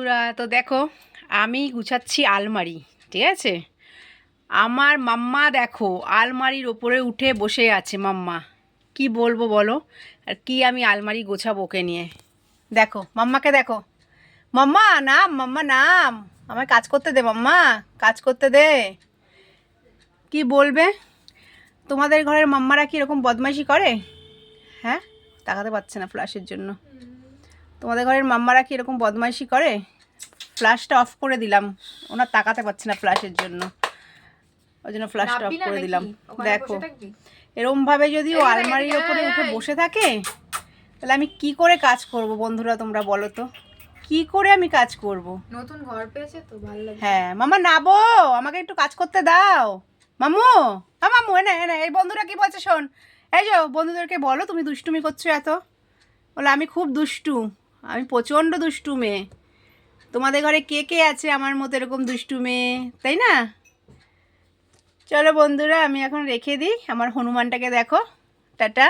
বন্ধুরা, তো দেখো আমি গুছাচ্ছি আলমারি। ঠিক আছে, আমার মাম্মা দেখো আলমারির ওপরে উঠে বসে আছে। মাম্মা কি বলবো বলো, আর কি আমি আলমারি গোছাবো ওকে নিয়ে। দেখো মাম্মাকে দেখো, মাম্মা নাম, মাম্মা নাম, আমায় কাজ করতে দে মাম্মা, কাজ করতে দে। কি বলবে, তোমাদের ঘরের মাম্মারা কি এরকম বদমাইশি করে? হ্যাঁ, তাকাতে পারছে না ফ্ল্যাশের জন্য। তোমাদের ঘরের মাম্মারা কি এরকম বদমাইশি করে? ফ্ল্যাশটা অফ করে দিলাম, ওনার তাকাতে পারছে না ফ্ল্যাশের জন্য, ওই জন্য ফ্ল্যাশটা অফ করে দিলাম। দেখো এরমভাবে যদি ও আলমারির ওপরে উঠে বসে থাকে, তাহলে আমি কি করে কাজ করব বন্ধুরা, তোমরা বলো তো, কি করে আমি কাজ করব? নতুন ঘর পেয়েছে তো ভালো লাগে। হ্যাঁ মামা নাবো, আমাকে একটু কাজ করতে দাও। মামু, মামু এনে এনে, এই বন্ধুরা কি বলছে শোন, এই যে বন্ধুদেরকে বলো তুমি দুষ্টুমি করছো এত। বলে আমি খুব দুষ্টু, আমি প্রচণ্ড দুষ্টু মেয়ে। তোমাদের ঘরে কে কে আছে আমার মতো এরকম দুষ্টু মেয়ে, তাই না? চলো বন্ধুরা, আমি এখন রেখে দিই। আমার হনুমানটাকে দেখো, টাটা।